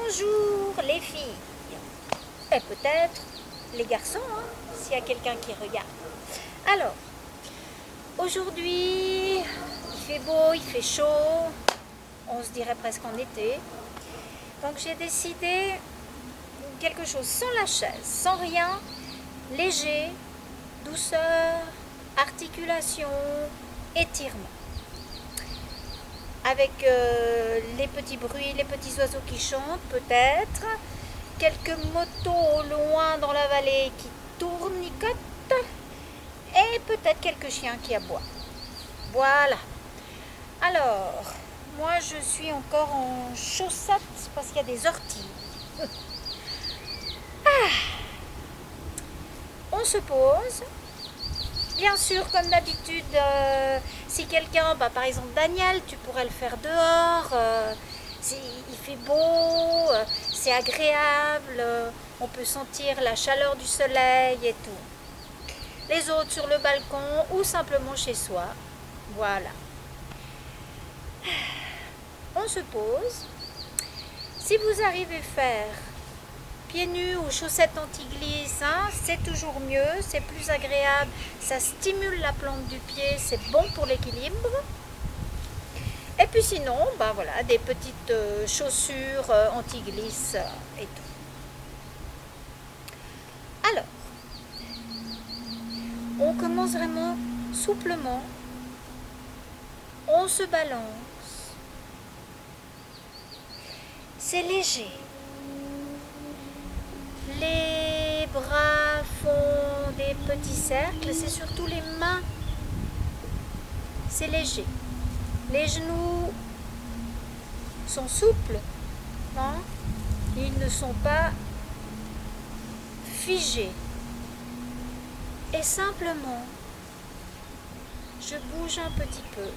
Bonjour les filles, et peut-être les garçons, hein, s'il y a quelqu'un qui regarde. Alors, aujourd'hui, il fait beau, il fait chaud, on se dirait presque en été. Donc j'ai décidé quelque chose sans la chaise, sans rien, léger, douceur, articulation, étirement. Avec les petits bruits, les petits oiseaux qui chantent peut-être, quelques motos au loin dans la vallée qui tournicotent et peut-être quelques chiens qui aboient. Voilà. Alors, moi je suis encore en chaussettes parce qu'il y a des orties. On se pose. Bien sûr, comme d'habitude, si quelqu'un, par exemple Daniel, tu pourrais le faire dehors, il fait beau, c'est agréable, on peut sentir la chaleur du soleil et tout. Les autres sur le balcon ou simplement chez soi, voilà. On se pose. Si vous arrivez à faire pieds nus ou chaussettes anti-glisse, hein, c'est toujours mieux, c'est plus agréable, ça stimule la plante du pied, c'est bon pour l'équilibre. Et puis sinon, voilà, des petites chaussures anti-glisse et tout. Alors, on commence vraiment souplement, on se balance, c'est léger. Les bras font des petits cercles, c'est surtout les mains, c'est léger. Les genoux sont souples, hein? Ils ne sont pas figés. Et simplement, je bouge un petit peu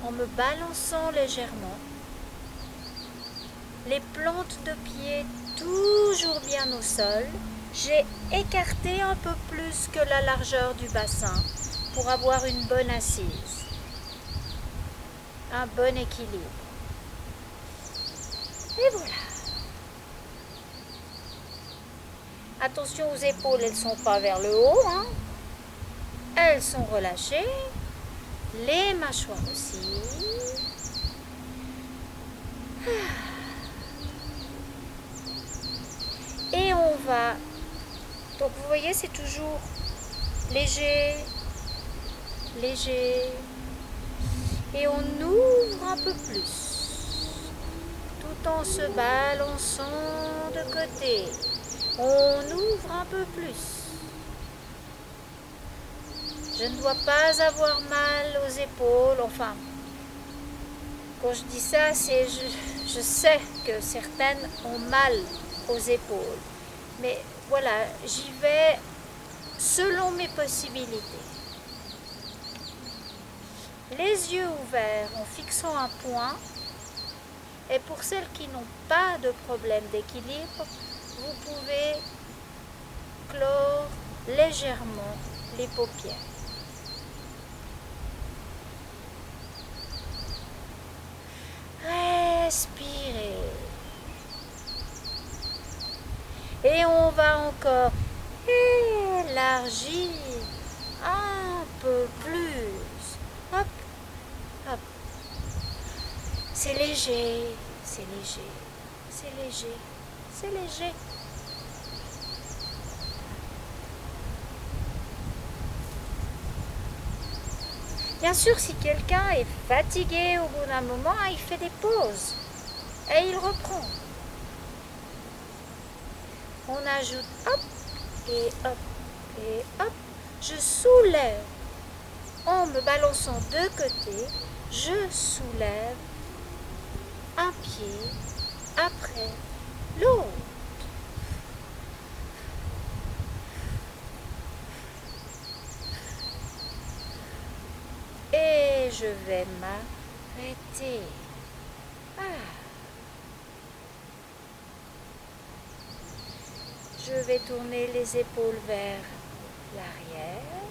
en me balançant légèrement. Les plantes de pied toujours bien au sol. J'ai écarté un peu plus que la largeur du bassin pour avoir une bonne assise, un bon équilibre. Et voilà. Attention aux épaules, elles ne sont pas vers le haut, hein. Elles sont relâchées. Les mâchoires aussi. Et on va, donc vous voyez, c'est toujours léger, léger, et on ouvre un peu plus, tout en se balançant de côté. On ouvre un peu plus. Je ne dois pas avoir mal aux épaules, enfin, quand je dis ça, c'est je sais que certaines ont mal aux épaules. Mais voilà, j'y vais selon mes possibilités. Les yeux ouverts en fixant un point. Et pour celles qui n'ont pas de problème d'équilibre, vous pouvez clore légèrement les paupières. Respirez. Et on va encore élargir un peu plus. Hop, hop. C'est léger, c'est léger, c'est léger, c'est léger. Bien sûr, si quelqu'un est fatigué au bout d'un moment, il fait des pauses et il reprend. On ajoute hop et hop et hop. Je soulève en me balançant de côté. Je soulève un pied après l'autre. Et je vais m'arrêter. Je vais tourner les épaules vers l'arrière.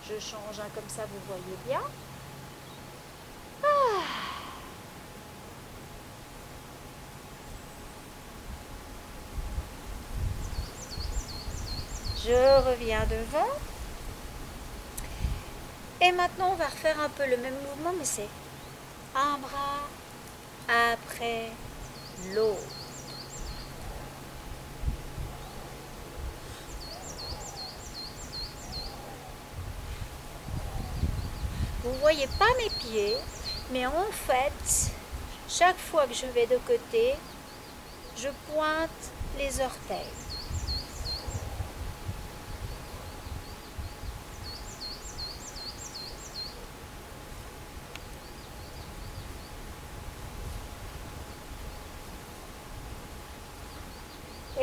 Je change, comme ça vous voyez bien. Je reviens devant. Et maintenant, on va refaire un peu le même mouvement, mais c'est un bras après l'autre. Vous ne voyez pas mes pieds, mais en fait, chaque fois que je vais de côté, je pointe les orteils.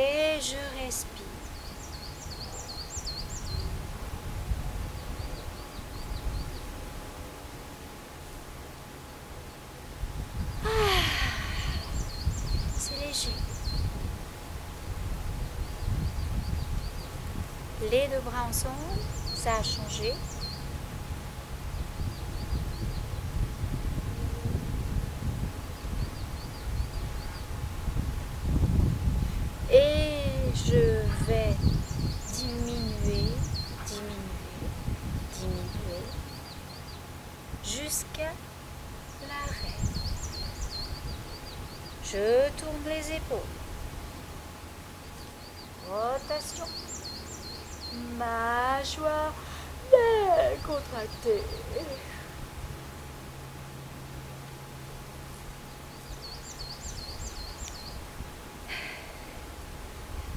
Et je respire. C'est léger. Les deux bras ensemble, ça a changé. Et je vais diminuer, jusqu'à l'arrêt. Je tourne les épaules. Rotation. Mâchoire décontractée.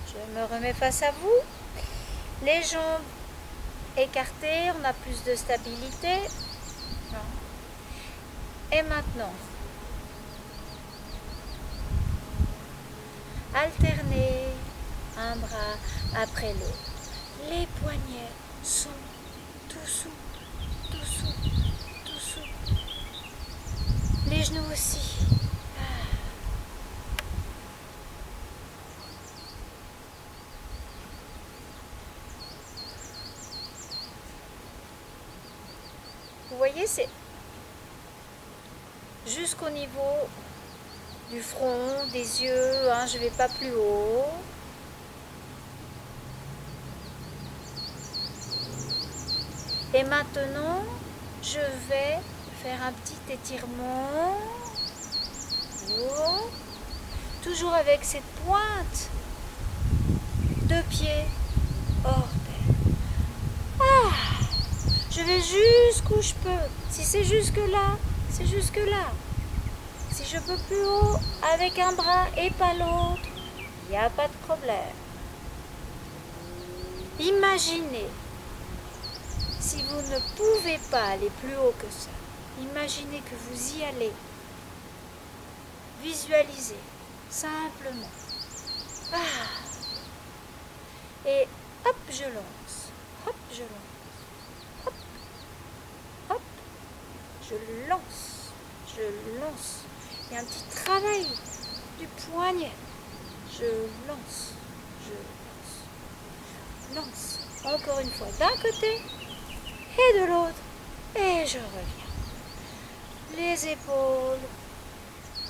Je me remets face à vous. Les jambes écartées, on a plus de stabilité. Et maintenant, alternez un bras après l'autre. Les poignets sont tout souples, tout souples, tout souples. Les genoux aussi. Vous voyez, c'est jusqu'au niveau du front, des yeux, hein, je ne vais pas plus haut. Et maintenant, je vais faire un petit étirement. Oh. Toujours avec cette pointe de pied hors terre. Ah, je vais jusqu'où je peux. Si c'est jusque là, c'est jusque là. Si je peux plus haut avec un bras et pas l'autre, il n'y a pas de problème. Imaginez, si vous ne pouvez pas aller plus haut que ça, imaginez que vous y allez. Visualisez simplement. Ah. Et hop, je lance. Hop, je lance. Hop, hop, je lance. Je lance. Il y a un petit travail du poignet. Je lance. Je lance. Lance. Encore une fois d'un côté et de l'autre. Et je reviens. Les épaules.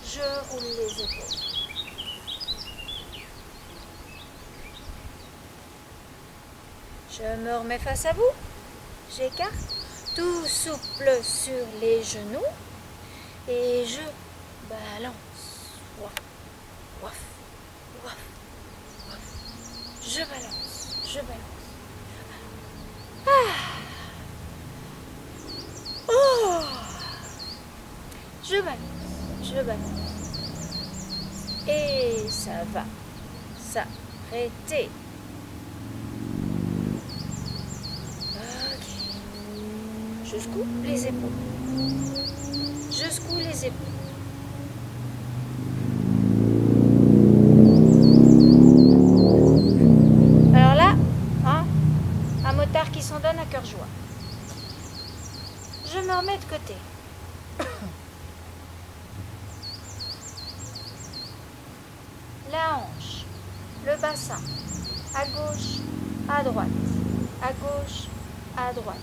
Je roule les épaules. Je me remets face à vous. J'écarte. Tout souple sur les genoux. Et je balance. Waf, waf, waf, waf. Je balance. Je balance. Ah. Oh. Je balance. Je balance. Et ça va s'arrêter. Ok. Je secoue les épaules. Je secoue les épaules. Alors là, hein, un motard qui s'en donne à cœur joie. Je me remets de côté. La hanche, le bassin, à gauche, à droite, à gauche, à droite,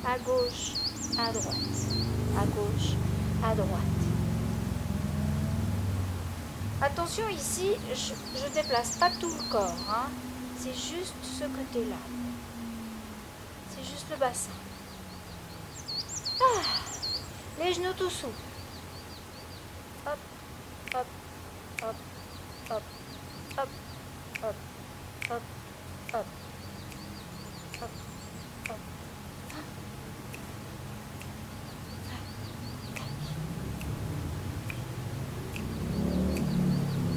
à gauche, à droite, à gauche, à droite. Attention ici, je déplace pas tout le corps, hein. C'est juste ce côté-là. C'est juste le bassin. Ah, les genoux tout souples. Hop, hop, hop, hop, hop, hop, hop, hop, hop, hop.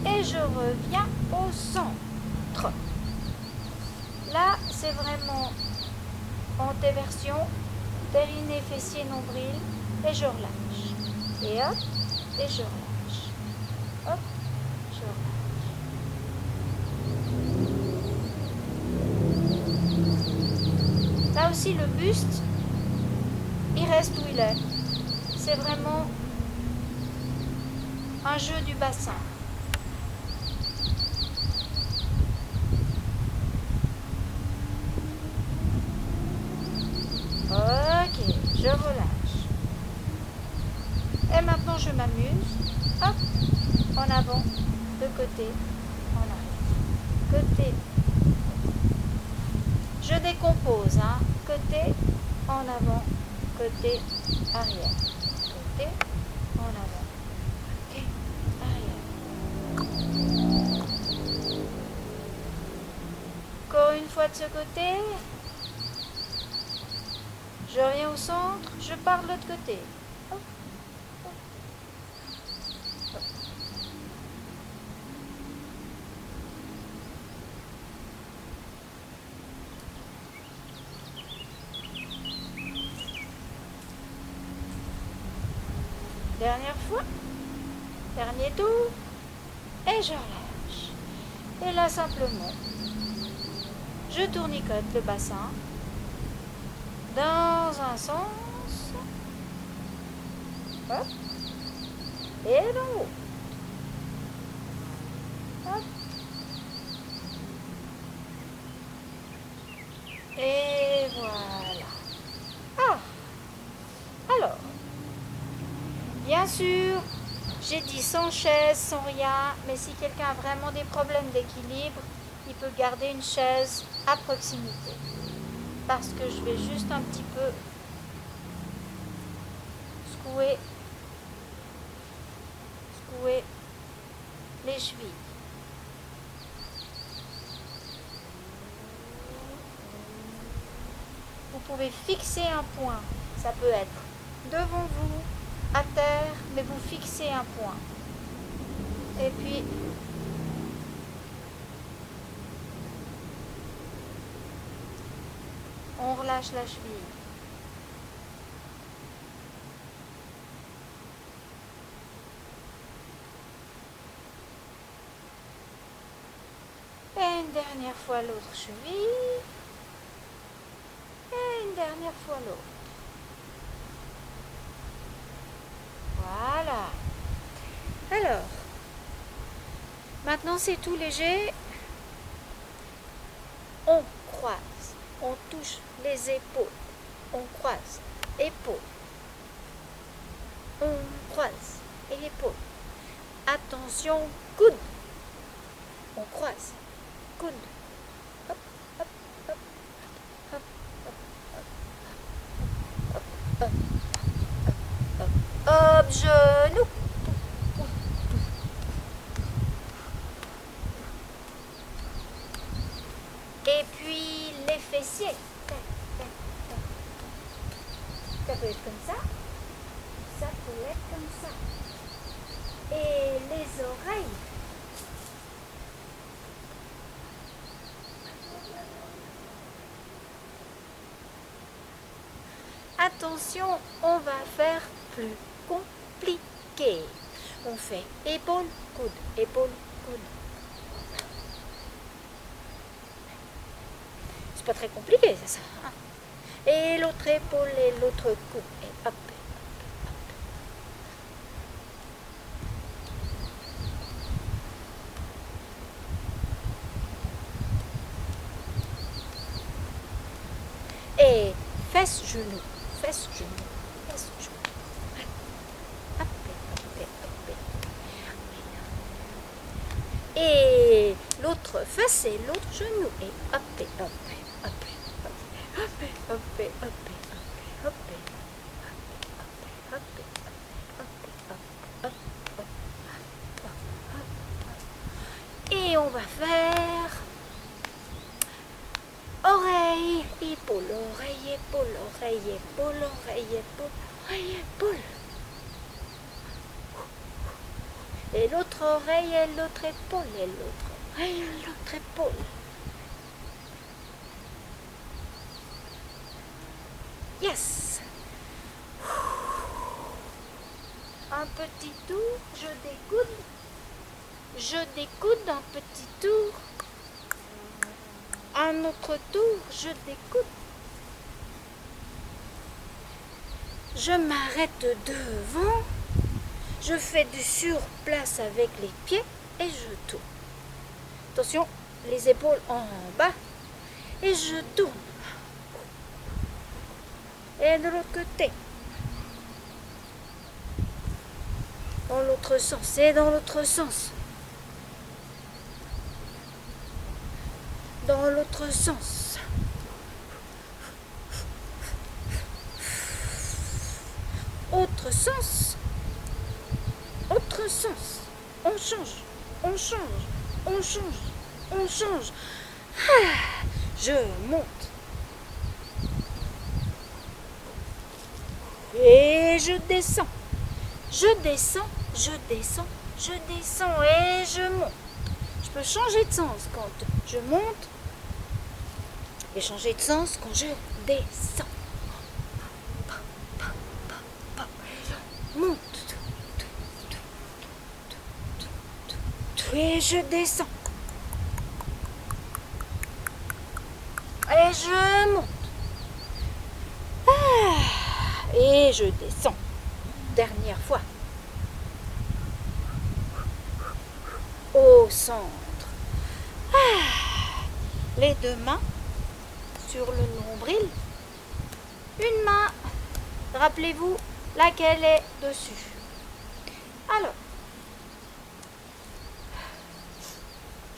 Et je reviens au centre. Là, c'est vraiment antéversion, périnée, fessier, nombril, et je relâche. Et hop, et je relâche. Hop, je relâche. Là aussi, le buste, il reste où il est. C'est vraiment un jeu du bassin. Ok, je relâche. Et maintenant je m'amuse. Hop, en avant, de côté, en arrière. Côté. Je décompose, hein. Côté, en avant, côté, arrière. Côté, en avant, côté, arrière. Encore une fois de ce côté. Je reviens au centre, je pars de l'autre côté. Hop, hop, hop. Dernière fois, dernier tour, et je relâche. Et là simplement, je tournicote le bassin dans un sens, hop, et dans l'autre. Hop. Et voilà. Ah, alors, bien sûr, j'ai dit sans chaise, sans rien, mais si quelqu'un a vraiment des problèmes d'équilibre, il peut garder une chaise à proximité. Parce que je vais juste un petit peu secouer les chevilles. Vous pouvez fixer un point. Ça peut être devant vous, à terre, mais vous fixez un point. Et puis, on relâche la cheville. Et une dernière fois l'autre cheville. Et une dernière fois l'autre. Voilà. Alors, maintenant c'est tout léger. On croise, on touche les épaules. On croise, épaules. On croise, épaules. Attention, coude. On croise, coude. Hop, hop, hop, hop, hop, hop, hop, hop, hop, genou. Et puis les fessiers. Ça peut être comme ça. Ça peut être comme ça. Et les oreilles. Attention, on va faire plus compliqué. On fait épaule, coude, épaule, coude. C'est pas très compliqué, c'est ça. Hein? Et l'autre épaule et l'autre coude. Et hop, hop, hop. Et fesse, genou, fesse, genou, fesse, genou. Hop, hop, hop, hop. Et l'autre l'autre fesse et l'autre genou. Et hop, et hop, et hop, et hop, et hop, et hop, et hop, et hop, et hop, et on va faire oreille, épaule, oreille, épaule, oreille, épaule, oreille, épaule, oreille, épaule. Et l'autre oreille et l'autre épaule, et l'autre oreille et l'autre épaule. Yes. Un petit tour, je découde. Je découde un petit tour. Un autre tour, je découde. Je m'arrête devant. Je fais du surplace avec les pieds et je tourne. Attention, les épaules en bas. Et je tourne. Et de l'autre côté. Dans l'autre sens et dans l'autre sens. Dans l'autre sens. Autre sens. Autre sens. On change. On change. On change. On change. Ah, je monte. Et je descends. Je descends. Je descends. Je descends et je monte. Je peux changer de sens quand je monte et changer de sens quand je descends. Monte. Et je descends. Et je monte. Ah, et je descends. Dernière fois. Au centre. Ah, les deux mains sur le nombril. Une main, rappelez-vous laquelle est dessus. Alors,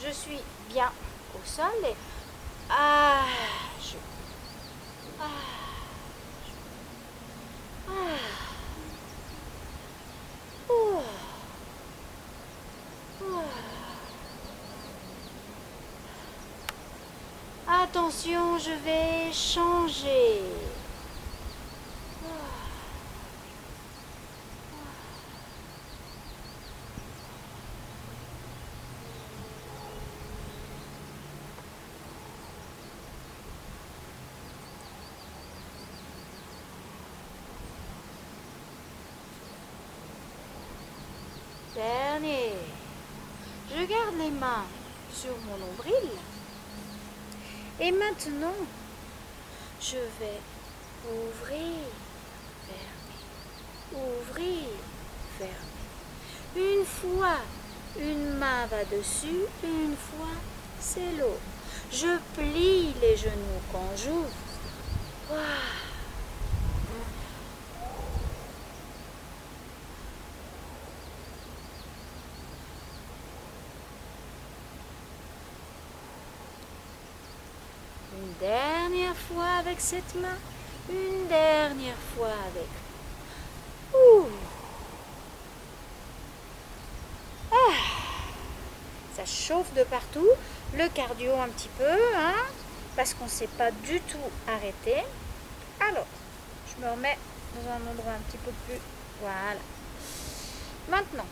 je suis bien au sol et attention, je vais changer. Dernier. Je garde les mains sur mon nombril. Et maintenant, je vais ouvrir, fermer, ouvrir, fermer. Une fois, une main va dessus, une fois, c'est l'autre. Je plie les genoux quand j'ouvre. Voilà. Une dernière fois avec cette main, une dernière fois avec. Ça chauffe de partout, le cardio un petit peu, hein, parce qu'on ne s'est pas du tout arrêté. Alors, je me remets dans un endroit un petit peu plus. Voilà. Maintenant,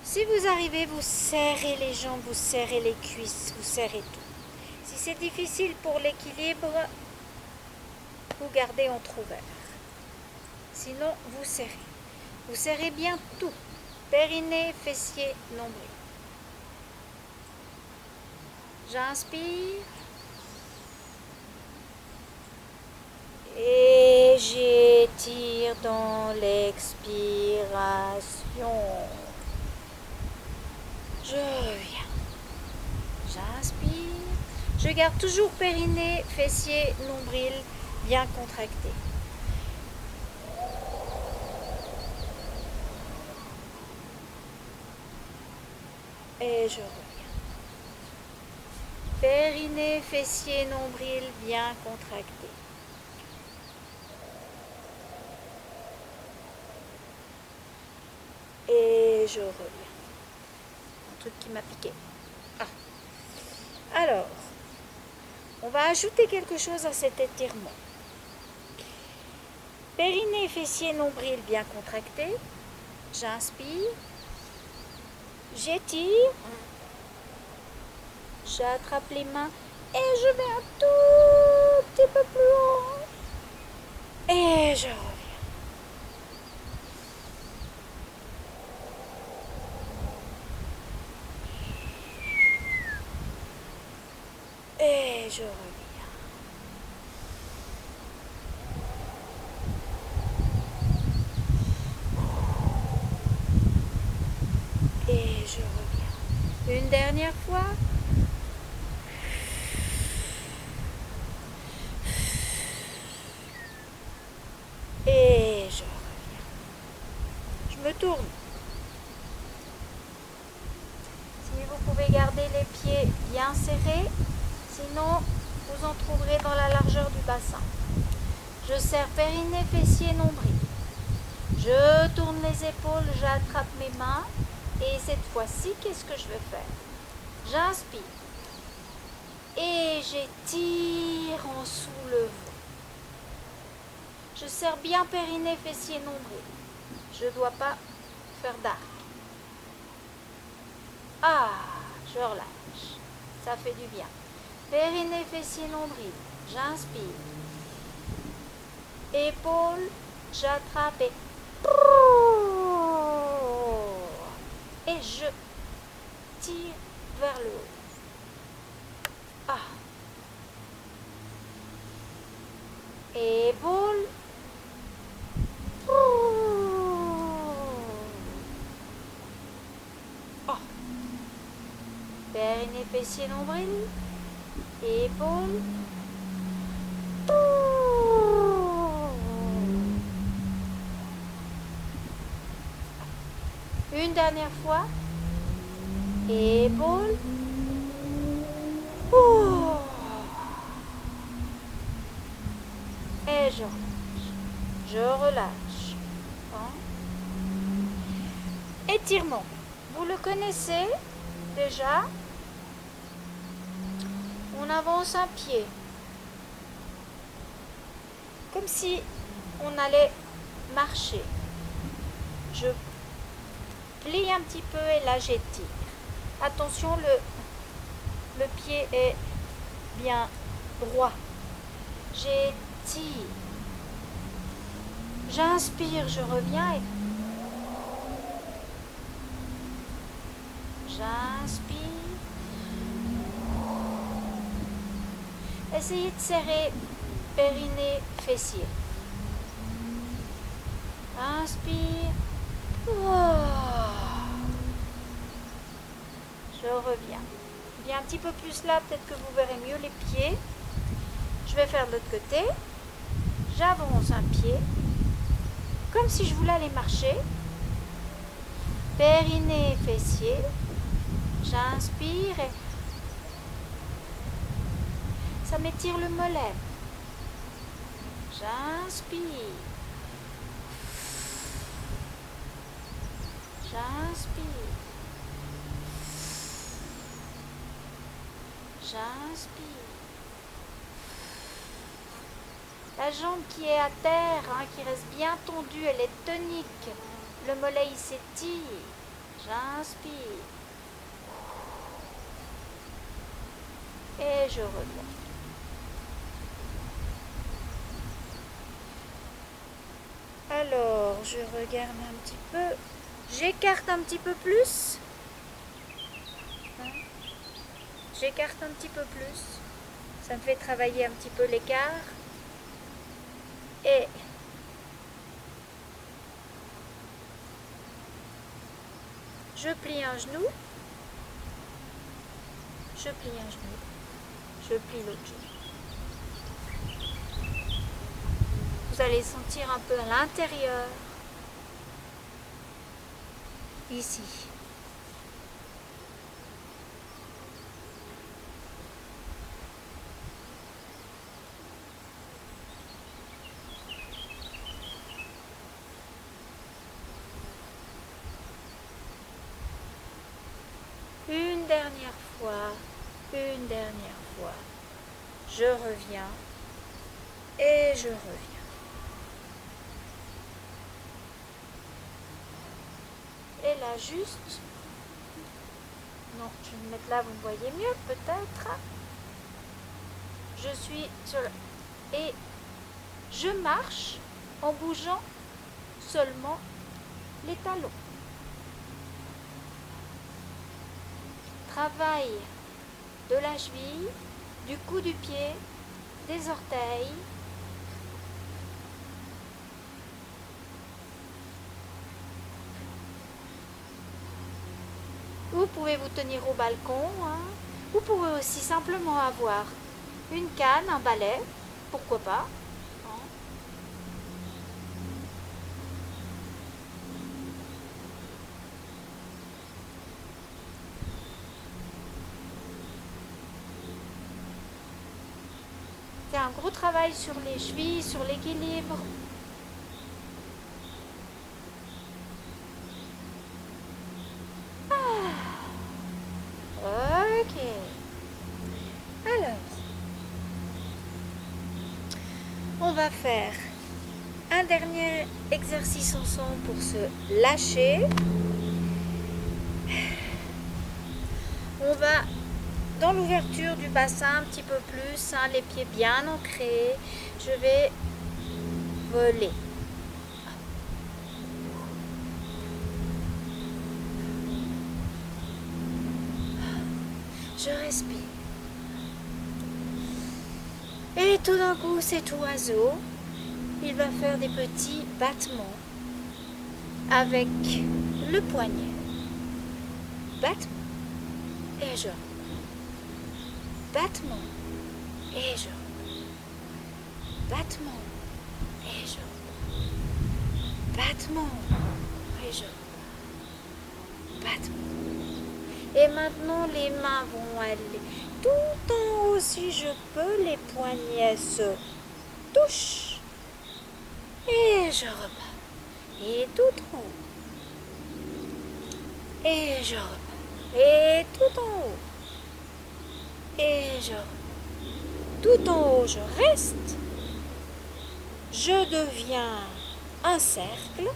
si vous arrivez, vous serrez les jambes, vous serrez les cuisses, vous serrez tout. Si c'est difficile pour l'équilibre, vous gardez entrouvert. Sinon, vous serrez. Vous serrez bien tout. Périnée, fessier, nombril. J'inspire. Et j'étire dans l'expiration. Je reviens. J'inspire. Je garde toujours périnée, fessier, nombril bien contracté. Et je reviens. Périnée, fessier, nombril bien contracté. Et je reviens. Un truc qui m'a piqué. Ah. Alors, on va ajouter quelque chose à cet étirement. Périnée, fessier, nombril bien contracté. J'inspire. J'étire. J'attrape les mains et je vais un tout petit peu plus haut. Et je reviens. Et je reviens. Et je reviens. Une dernière fois. Et je reviens. Je me tourne. Si vous pouvez garder les pieds bien serrés, sinon vous en trouverez dans la largeur du bassin. Je serre périnée, fessier, nombril. Je tourne les épaules, j'attrape mes mains. Et cette fois-ci, qu'est-ce que je vais faire? J'inspire. Et j'étire en soulevant. Je serre bien périnée, fessier, nombril. Je ne dois pas faire d'arc. Ah, je relâche. Ça fait du bien. Périnée, fessier, nombril. J'inspire. Épaules, j'attrape et je tire vers le haut. Ah. Épaules. Oh. Périnée, fessier, nombril. Épaules. Une dernière fois. Épaules. Et je relâche. Je relâche. Étirement. Vous le connaissez déjà. On avance un pied. Comme si on allait marcher. Je plie un petit peu et là j'étire. Attention, le pied est bien droit. J'étire. J'inspire, je reviens et j'inspire. Essayez de serrer périnée, fessier. Inspire. Je reviens. Bien un petit peu plus là, peut-être que vous verrez mieux les pieds. Je vais faire de l'autre côté. J'avance un pied. Comme si je voulais aller marcher. Périnée, fessier. J'inspire et ça m'étire le mollet. J'inspire. J'inspire. J'inspire. La jambe qui est à terre, qui reste bien tendue, elle est tonique. Le mollet il s'étire. J'inspire. Et je reviens. Alors, je regarde un petit peu. J'écarte un petit peu plus. J'écarte un petit peu plus. Ça me fait travailler un petit peu l'écart. Et je plie un genou. Je plie un genou. Je plie l'autre genou. Vous allez sentir un peu à l'intérieur. Ici. dernière fois, une dernière fois. Je reviens et je reviens. Et là juste, non, je vais me mettre là, vous me voyez mieux peut-être. Je suis sur le... Et je marche en bougeant seulement les talons. Travail de la cheville, du cou du pied, des orteils. Vous pouvez vous tenir au balcon, hein. Vous pouvez aussi simplement avoir une canne, un balai, pourquoi pas. Hein. C'est un gros travail sur les chevilles, sur l'équilibre. Ok. Alors, on va faire un dernier exercice ensemble pour se lâcher. On va dans l'ouverture du bassin un petit peu plus, hein, les pieds bien ancrés. Je vais voler. Je respire. Et tout d'un coup, cet oiseau, il va faire des petits battements avec le poignet. Battement et je. Battement et je. Battement et je. Battement et je. Battement. Et maintenant, les mains vont aller tout en haut si je peux. Les poignets se touchent. Et je repars. Et tout en haut. Et je repars. Et tout en haut. Et je repars. Tout en haut, je reste. Je deviens un cercle.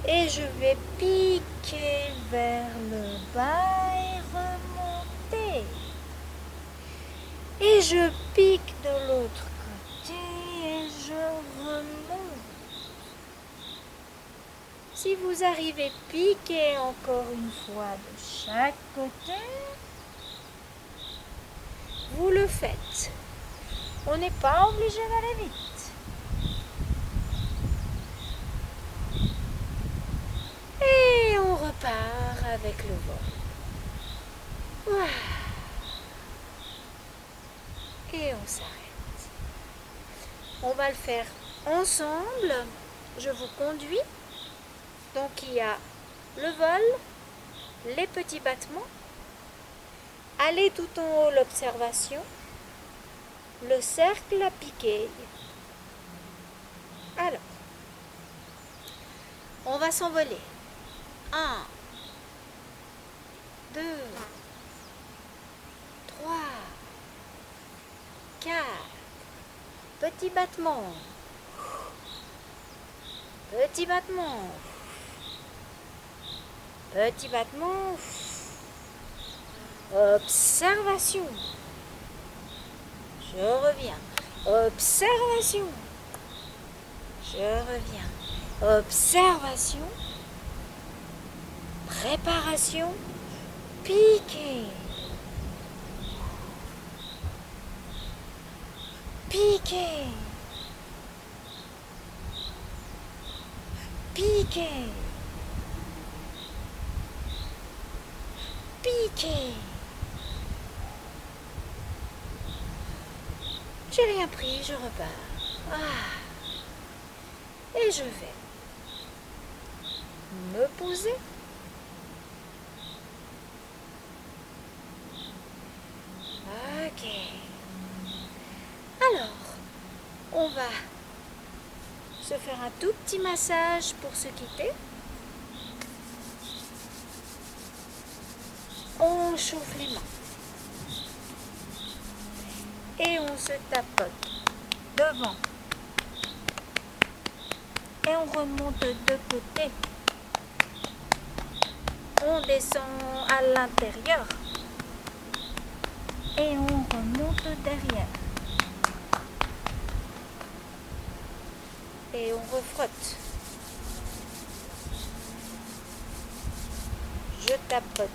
Et je vais piquer vers le bas et remonter. Et je pique de l'autre côté et je remonte. Si vous arrivez à piquer encore une fois de chaque côté, vous le faites. On n'est pas obligé d'aller vite. Et on repart avec le vol. Voilà. Et on s'arrête. On va le faire ensemble. Je vous conduis. Donc il y a le vol, les petits battements, aller tout en haut l'observation, le cercle à piquer. Alors, on va s'envoler. 1, 2, 3, 4, petit battement, petit battement, petit battement, observation, je reviens, observation, je reviens, observation, préparation, piquer, piquer, piquer, piquer. J'ai rien pris, je repars. Ah. Et je vais me poser. Ok. Alors, on va se faire un tout petit massage pour se quitter. On on chauffe les mains. Et on se tapote devant. Et on remonte de côté. On descend à l'intérieur. Et on remonte derrière. Et on refrotte. Je tapote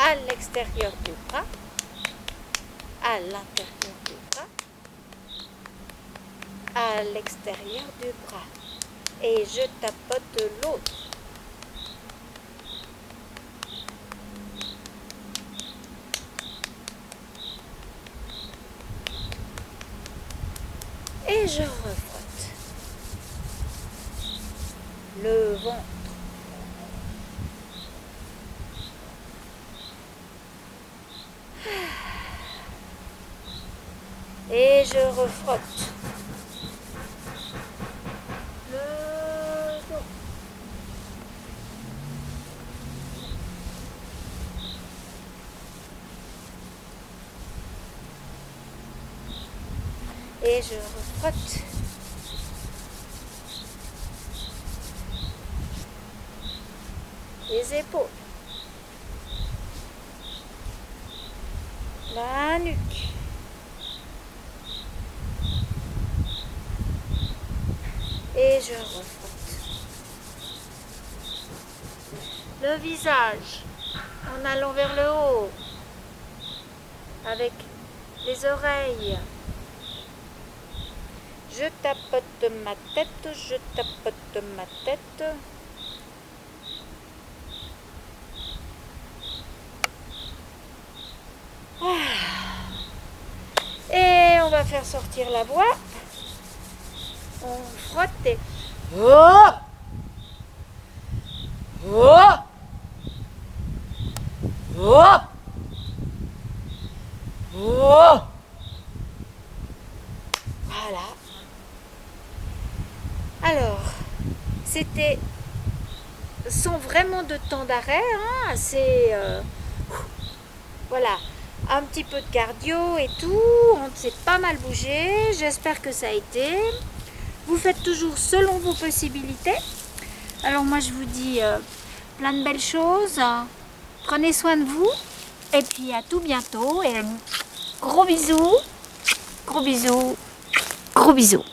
à l'extérieur du bras, à l'intérieur du bras, à l'extérieur du bras. Et je tapote l'autre. Et je refrotte le ventre. Et je refrotte le dos. Et je refrotte les épaules, la nuque, et je refrotte le visage en allant vers le haut avec les oreilles. Je tapote ma tête, je tapote ma tête. Et on va faire sortir la voix. On frotte et... Oh! Oh! Oh! Oh! Voilà. Alors, c'était sans vraiment de temps d'arrêt, hein, assez... voilà, un petit peu de cardio et tout, on s'est pas mal bougé, j'espère que ça a été. Vous faites toujours selon vos possibilités. Alors moi je vous dis plein de belles choses, prenez soin de vous, et puis à tout bientôt, et gros bisous, gros bisous, gros bisous.